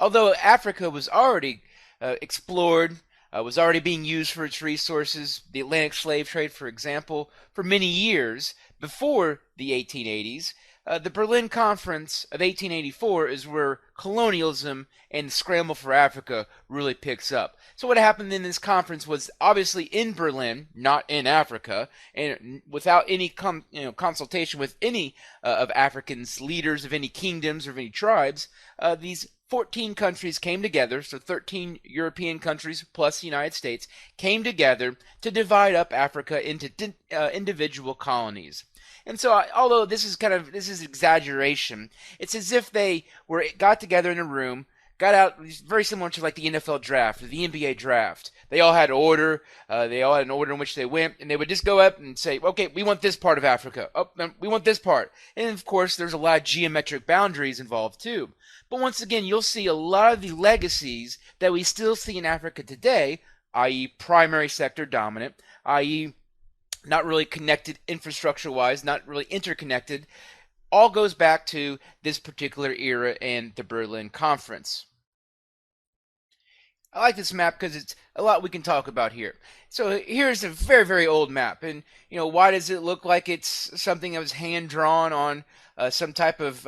Although Africa was already explored, was already being used for its resources, the Atlantic slave trade, for example, for many years before the 1880s. The Berlin Conference of 1884 is where colonialism and the scramble for Africa really picks up. So what happened in this conference was obviously in Berlin, not in Africa, and without any consultation with any of Africans, leaders of any kingdoms or of any tribes. These 14 countries came together, so 13 European countries plus the United States came together to divide up Africa into individual colonies. And so, although this is exaggeration, it's as if they got together in a room, got out, very similar to like the NFL draft or the NBA draft. They all had order. They all had an order in which they went, and they would just go up and say, "Okay, we want this part of Africa. Oh, we want this part." And of course, there's a lot of geometric boundaries involved too. But once again, you'll see a lot of the legacies that we still see in Africa today, i.e., primary sector dominant, i.e., not really connected infrastructure wise, not really interconnected, all goes back to this particular era and the Berlin Conference. I like this map because it's a lot we can talk about here. So here's a very, very old map. And, why does it look like it's something that was hand drawn on some type of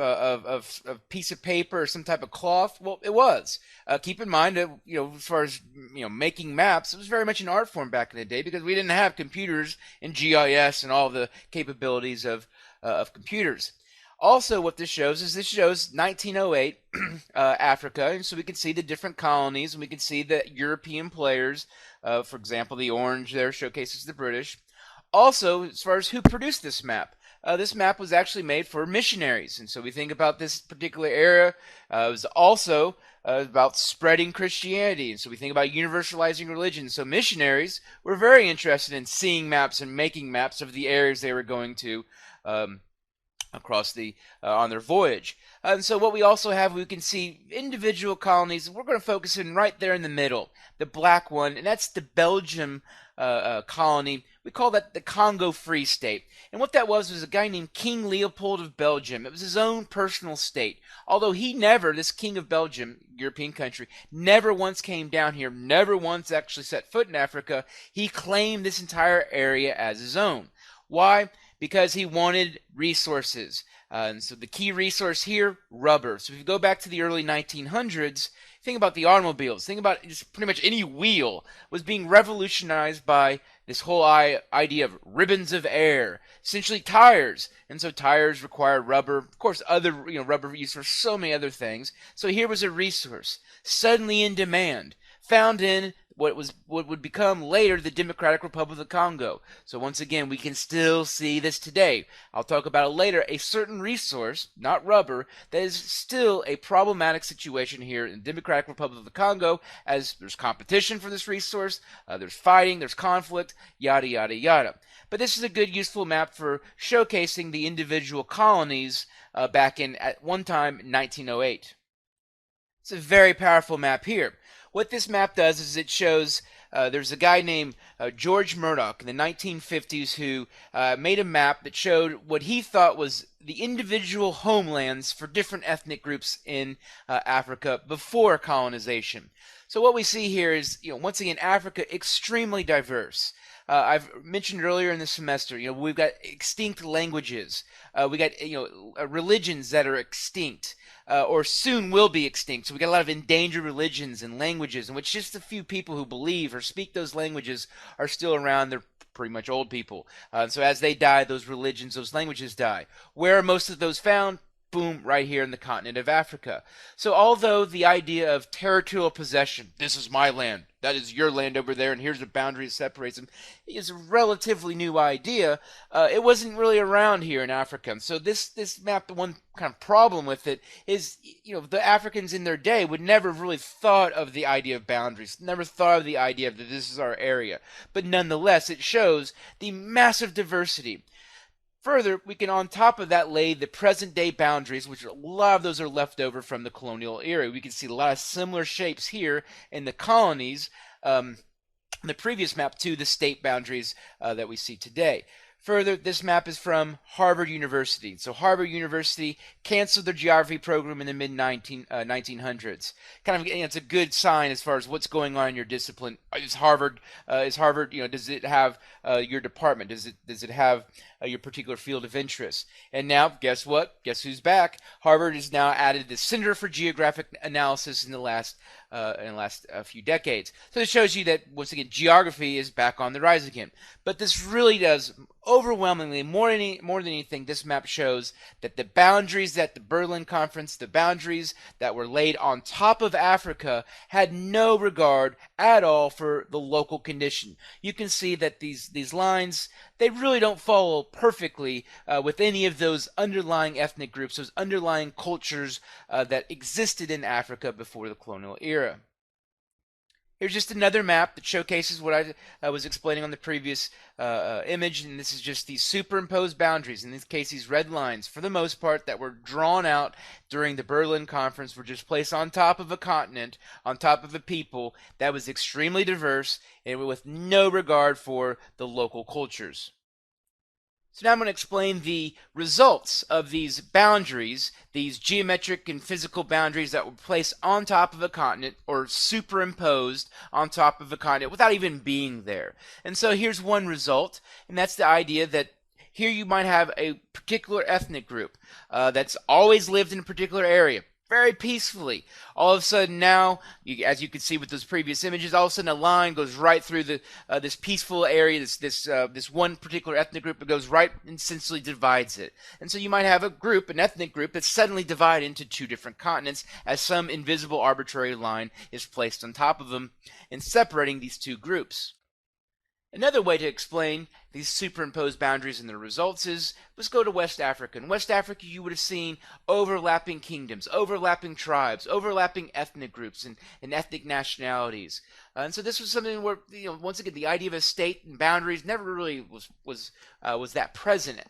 piece of paper or some type of cloth? Well, it was. Keep in mind that, as far as, making maps, it was very much an art form back in the day because we didn't have computers and GIS and all the capabilities of computers. Also, what this shows is 1908 Africa, and so we can see the different colonies, and we can see the European players. For example, the orange there showcases the British. Also, as far as who produced this map was actually made for missionaries, and so we think about this particular era. It was also about spreading Christianity, and so we think about universalizing religion. So missionaries were very interested in seeing maps and making maps of the areas they were going to. Across the on their voyage. And so what we also have, we can see individual colonies. We're going to focus in right there in the middle, the black one, and that's the Belgium colony. We call that the Congo Free State. And what that was a guy named King Leopold of Belgium. It was his own personal state. Although this King of Belgium, European country, never once came down here, never once actually set foot in Africa, he claimed this entire area as his own. Why? Because he wanted resources. And so the key resource here, rubber. So if you go back to the early 1900s, think about the automobiles. Think about just pretty much any wheel was being revolutionized by this whole idea of ribbons of air, essentially tires. And so tires require rubber. Of course, other rubber used for so many other things. So here was a resource suddenly in demand, found in what would become later the Democratic Republic of the Congo. So once again, we can still see this today. I'll talk about it later. A certain resource, not rubber, that is still a problematic situation here in the Democratic Republic of the Congo, as there's competition for this resource, there's fighting, there's conflict, yada yada yada. But this is a good, useful map for showcasing the individual colonies back in at one time 1908. It's a very powerful map here. What this map does is it shows there's a guy named George Murdoch in the 1950s who made a map that showed what he thought was the individual homelands for different ethnic groups in Africa before colonization. So what we see here is, once again, Africa extremely diverse. I've mentioned earlier in the semester, we've got extinct languages. We got, religions that are extinct. Or soon will be extinct. So we got a lot of endangered religions and languages in which just a few people who believe or speak those languages are still around. They're pretty much old people. So as they die, those religions, those languages die. Where are most of those found? Boom, right here in the continent of Africa. So although the idea of territorial possession, this is my land, that is your land over there, and here's a boundary that separates them, is a relatively new idea, it wasn't really around here in Africa. So this map, the one kind of problem with it is, the Africans in their day would never have really thought of the idea of boundaries, never thought of the idea that this is our area. But nonetheless, it shows the massive diversity. Further, we can on top of that lay the present day boundaries, which a lot of those are left over from the colonial era. We can see a lot of similar shapes here in the colonies, the previous map to the state boundaries that we see today. Further, this map is from Harvard University. So Harvard University canceled their geography program in the mid 1900s. Kind of, it's a good sign as far as what's going on in your discipline. Is Harvard, does it have your department? Does it have your particular field of interest? And now, guess what? Guess who's back? Harvard has now added the Center for Geographic Analysis in the last few decades. So this shows you that, once again, geography is back on the rise again. But this really does, overwhelmingly, more than anything, this map shows that the boundaries that the Berlin Conference, the boundaries that were laid on top of Africa, had no regard at all for the local condition. You can see that these lines, they really don't follow perfectly with any of those underlying ethnic groups, those underlying cultures that existed in Africa before the colonial era. Here's just another map that showcases what I was explaining on the previous image, and this is just these superimposed boundaries. In this case, these red lines, for the most part, that were drawn out during the Berlin Conference, were just placed on top of a continent, on top of a people that was extremely diverse and with no regard for the local cultures. So now I'm going to explain the results of these boundaries, these geometric and physical boundaries that were placed on top of a continent or superimposed on top of a continent without even being there. And so here's one result, and that's the idea that here you might have a particular ethnic group that's always lived in a particular area, very peacefully. All of a sudden now, as you can see with those previous images, all of a sudden a line goes right through this peaceful area, this one particular ethnic group, that goes right and essentially divides it. And so you might have an ethnic group that's suddenly divided into two different continents as some invisible arbitrary line is placed on top of them and separating these two groups. Another way to explain these superimposed boundaries and the results is, let's go to West Africa. In West Africa, you would have seen overlapping kingdoms, overlapping tribes, overlapping ethnic groups and ethnic nationalities. And so this was something where, once again, the idea of a state and boundaries never really was that present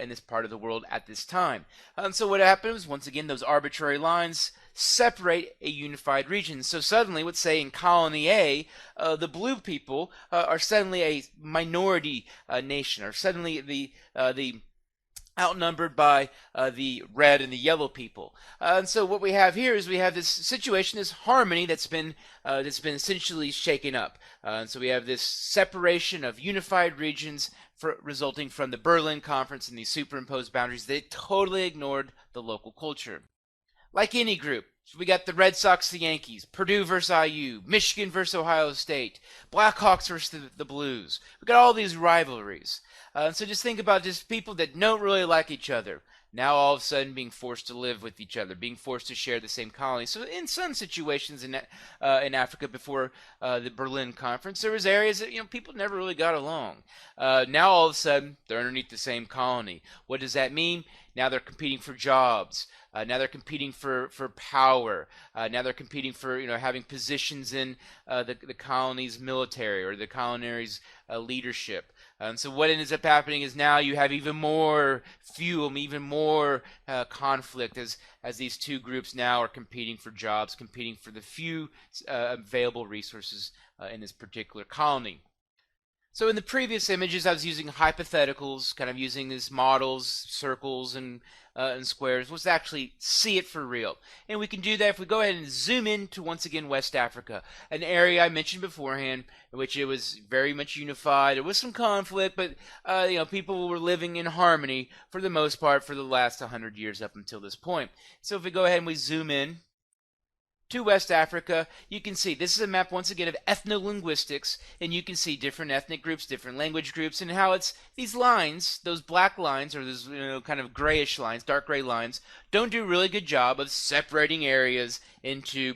in this part of the world at this time. And so what happened was, once again, those arbitrary lines separate a unified region. So suddenly, let's say in Colony A, the blue people are suddenly a minority nation, are suddenly the outnumbered by the red and the yellow people. And so what we have here is we have this situation, this harmony that's been essentially shaken up. And so we have this separation of unified regions resulting from the Berlin Conference and these superimposed boundaries. They totally ignored the local culture. Like any group, so we got the Red Sox, the Yankees, Purdue versus IU, Michigan versus Ohio State, Blackhawks versus the Blues. We got all these rivalries. So just think about just people that don't really like each other, now all of a sudden being forced to live with each other, being forced to share the same colony. So in some situations in Africa before the Berlin Conference, there was areas that people never really got along. Now all of a sudden they're underneath the same colony. What does that mean? Now they're competing for jobs. Now they're competing for power. Now they're competing for having positions in the colony's military or the colony's leadership. And so what ends up happening is now you have even more fuel, even more conflict as these two groups now are competing for jobs, competing for the few available resources in this particular colony. So in the previous images, I was using hypotheticals, kind of using these models, circles and squares. Let's actually see it for real. And we can do that if we go ahead and zoom in to, once again, West Africa, an area I mentioned beforehand in which it was very much unified. There was some conflict, but people were living in harmony for the most part for the last 100 years up until this point. So if we go ahead and we zoom in to West Africa, you can see this is a map once again of ethnolinguistics, and you can see different ethnic groups, different language groups, and how it's these lines, those black lines or those kind of grayish lines, dark gray lines, don't do a really good job of separating areas into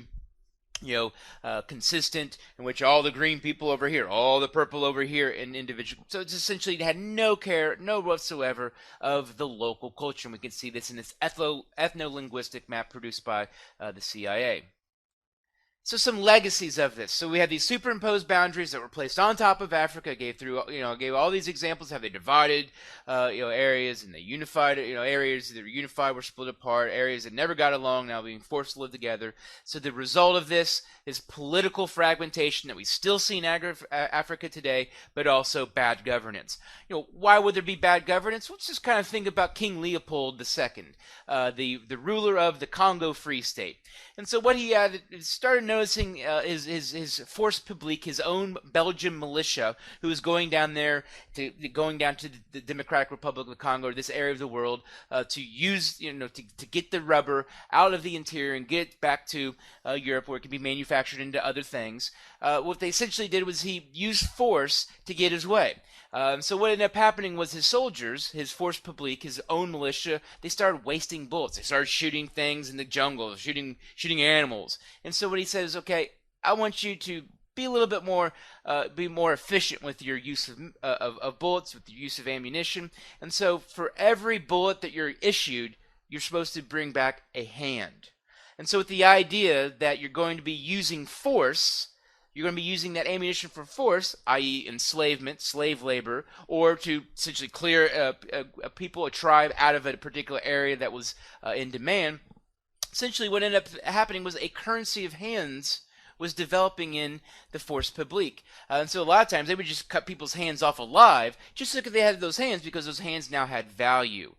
consistent, in which all the green people over here, all the purple over here, and individual. So it's essentially it had no care, no whatsoever of the local culture. And we can see this in this ethnolinguistic map produced by the CIA. So some legacies of this. So we had these superimposed boundaries that were placed on top of Africa. Gave all these examples how they divided, areas, and they unified. Areas that were unified were split apart. Areas that never got along now being forced to live together. So the result of this is political fragmentation that we still see in Africa today, but also bad governance. Why would there be bad governance? Let's just kind of think about King Leopold II, the ruler of the Congo Free State. And so what he started noticing his force publique, his own Belgian militia, who was going down to the Democratic Republic of the Congo, or this area of the world, to get the rubber out of the interior and get it back to Europe, where it can be manufactured into other things. What they essentially did was he used force to get his way. So what ended up happening was his soldiers, his force publique, his own militia, they started wasting bullets. They started shooting things in the jungle, shooting animals. And so what he said is, okay, I want you to be a little bit more, be more efficient with your use of bullets, with your use of ammunition. And so for every bullet that you're issued, you're supposed to bring back a hand. And so with the idea that you're going to be using force, you're going to be using that ammunition for force, i.e. enslavement, slave labor, or to essentially clear a tribe out of a particular area that was in demand. Essentially what ended up happening was a currency of hands was developing in the force publique. And so a lot of times they would just cut people's hands off alive just so that they had those hands, because those hands now had value.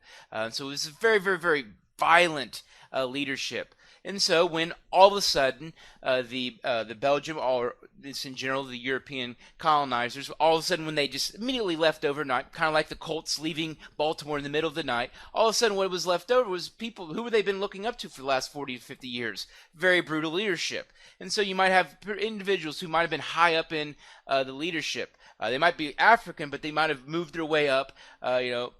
So it was a very, very, very violent leadership. And so when all of a sudden the Belgium, or this in general, the European colonizers, all of a sudden when they just immediately left overnight, kind of like the Colts leaving Baltimore in the middle of the night, all of a sudden what was left over was people who they've been looking up to for the last 40 to 50 years. Very brutal leadership. And so you might have individuals who might have been high up in the leadership. They might be African, but they might have moved their way up,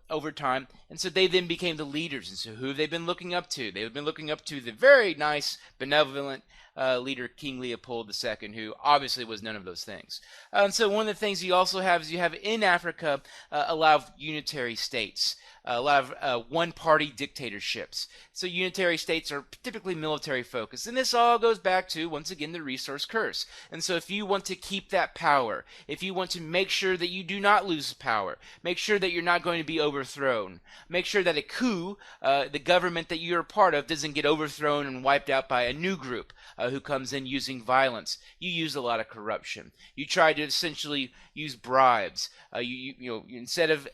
over time. And so they then became the leaders. And so who have they been looking up to? They've been looking up to the very nice, benevolent leader, King Leopold II, who obviously was none of those things. And so one of the things you also have is you have in Africa a lot of unitary states. A lot of one-party dictatorships. So unitary states are typically military focused. And this all goes back to, once again, the resource curse. And so if you want to keep that power, if you want to make sure that you do not lose power, make sure that you're not going to be overthrown, make sure that a coup, the government that you're a part of, doesn't get overthrown and wiped out by a new group who comes in using violence, you use a lot of corruption. You try to essentially use bribes. Instead of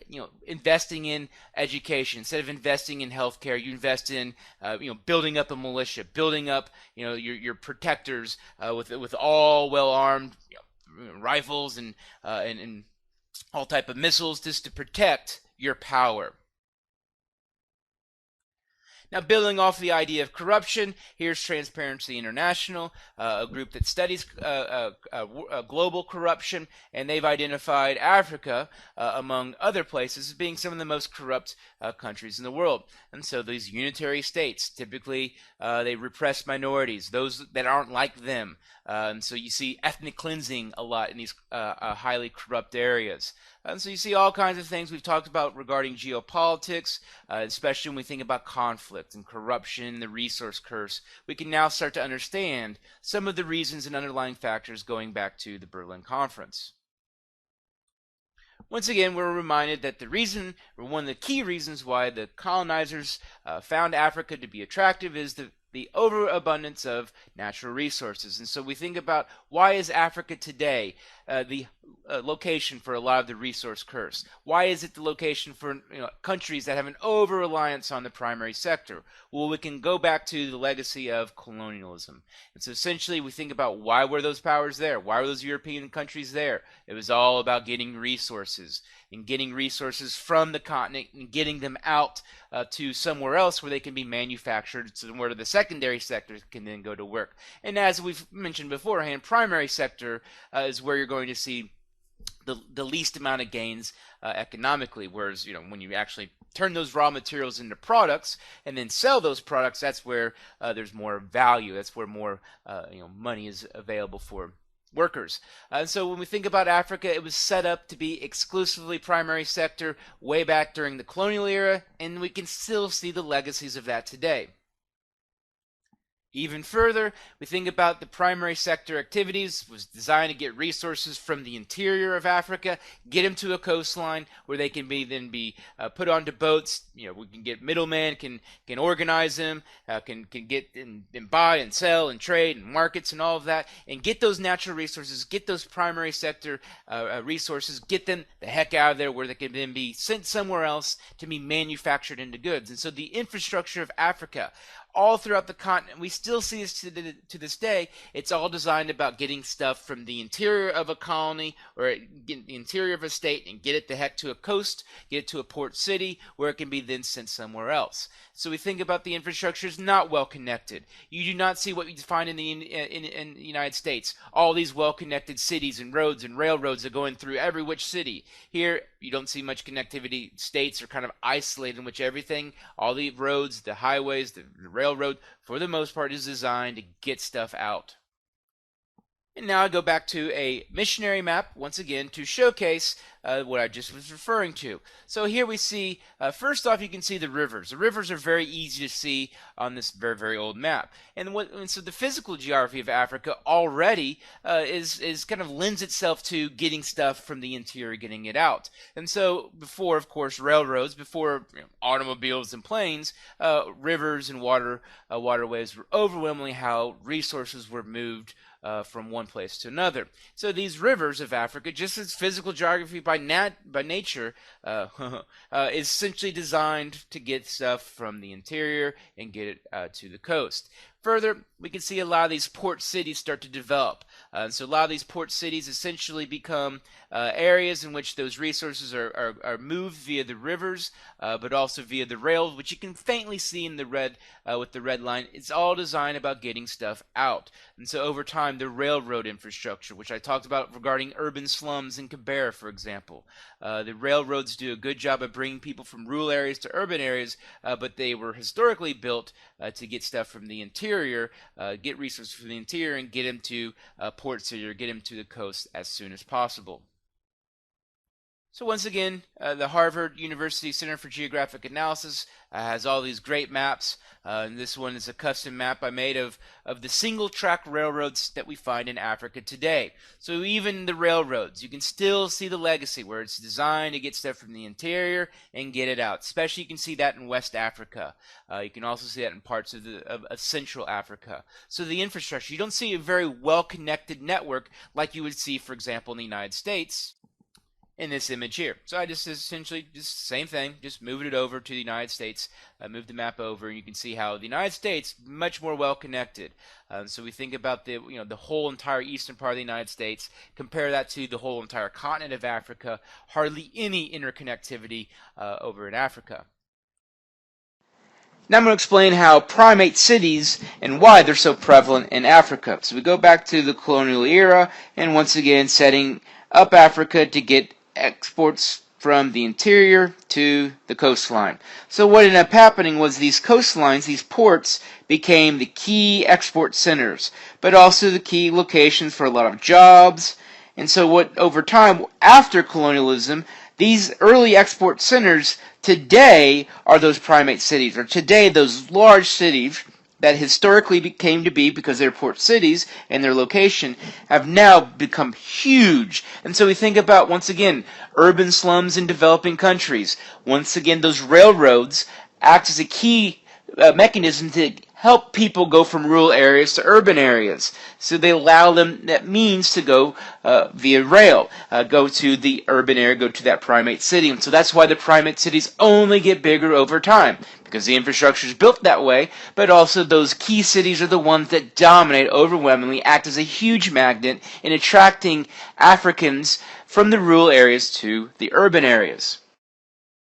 investing in education, instead of investing in healthcare, you invest in building up a militia, building up your protectors with all well armed rifles and all type of missiles, just to protect your power. Now, building off the idea of corruption, here's Transparency International, a group that studies global corruption, and they've identified Africa, among other places, as being some of the most corrupt countries in the world. And so these unitary states, typically they repress minorities, those that aren't like them. And so you see ethnic cleansing a lot in these highly corrupt areas. And so you see all kinds of things we've talked about regarding geopolitics, especially when we think about conflict and corruption, the resource curse. We can now start to understand some of the reasons and underlying factors going back to the Berlin Conference. Once again, we're reminded that one of the key reasons why the colonizers found Africa to be attractive is the overabundance of natural resources. And so we think about, why is Africa today the location for a lot of the resource curse? Why is it the location for countries that have an over-reliance on the primary sector? Well, we can go back to the legacy of colonialism. And so essentially we think about, why were those powers there? Why were those European countries there? It was all about getting resources, and getting resources from the continent and getting them out to somewhere else where they can be manufactured, so where the secondary sector can then go to work. And as we've mentioned beforehand, primary sector is where you're going to see the least amount of gains economically, whereas when you actually turn those raw materials into products and then sell those products, that's where there's more value. That's where more money is available for workers. And so when we think about Africa, it was set up to be exclusively primary sector way back during the colonial era, and we can still see the legacies of that today. Even further, we think about the primary sector activities was designed to get resources from the interior of Africa, get them to a coastline where they can then be put onto boats. We can get middlemen, can organize them, can get and buy and sell and trade and markets and all of that, and get those natural resources, get those primary sector resources, get them the heck out of there where they can then be sent somewhere else to be manufactured into goods. And so the infrastructure of Africa, all throughout the continent, we still see this to this day. It's all designed about getting stuff from the interior of a colony or the interior of a state and get it the heck to a coast, get it to a port city where it can be then sent somewhere else. So we think about the infrastructure is not well connected. You do not see what you find in the United States. All these well-connected cities and roads and railroads are going through every which city. Here, you don't see much connectivity. States are kind of isolated in which everything, all the roads, the highways, the railroad, for the most part, is designed to get stuff out. And now I go back to a missionary map, once again, to showcase what I just was referring to. So here we see, first off, you can see the rivers. The rivers are very easy to see on this very, very old map. And so the physical geography of Africa already is kind of lends itself to getting stuff from the interior, getting it out. And so before, of course, railroads, before automobiles and planes, rivers and waterways were overwhelmingly how resources were moved from one place to another. So these rivers of Africa, just as physical geography by nature, is essentially designed to get stuff from the interior and get it to the coast. Further, we can see a lot of these port cities start to develop. So a lot of these port cities essentially become areas in which those resources are moved via the rivers, but also via the rails, which you can faintly see in the red with the red line. It's all designed about getting stuff out. And so over time, the railroad infrastructure, which I talked about regarding urban slums in Kibera, for example. The railroads do a good job of bringing people from rural areas to urban areas, but they were historically built to get stuff from the interior, get resources from the interior, and get them to port city or get them to the coast as soon as possible. So once again, the Harvard University Center for Geographic Analysis has all these great maps. And this one is a custom map I made of the single-track railroads that we find in Africa today. So even the railroads, you can still see the legacy where it's designed to get stuff from the interior and get it out. Especially you can see that in West Africa. You can also see that in parts of Central Africa. So the infrastructure, you don't see a very well-connected network like you would see, for example, in the United States in this image here. So I just essentially just the same thing, just moved it over to the United States, moved the map over, and you can see how the United States much more well connected. So we think about the whole entire eastern part of the United States, compare that to the whole entire continent of Africa, hardly any interconnectivity over in Africa. Now I'm going to explain how primate cities and why they're so prevalent in Africa. So we go back to the colonial era, and once again setting up Africa to get exports from the interior to the coastline. So what ended up happening was these coastlines, these ports, became the key export centers, but also the key locations for a lot of jobs. And so what over time, after colonialism, these early export centers today are those primate cities, or today those large cities that historically came to be because they're port cities and their location have now become huge. And so we think about, once again, urban slums in developing countries. Once again, those railroads act as a key mechanism to help people go from rural areas to urban areas. So they allow them that means to go via rail, go to the urban area, go to that primate city. And so that's why the primate cities only get bigger over time, because the infrastructure is built that way, but also those key cities are the ones that dominate overwhelmingly, act as a huge magnet in attracting Africans from the rural areas to the urban areas.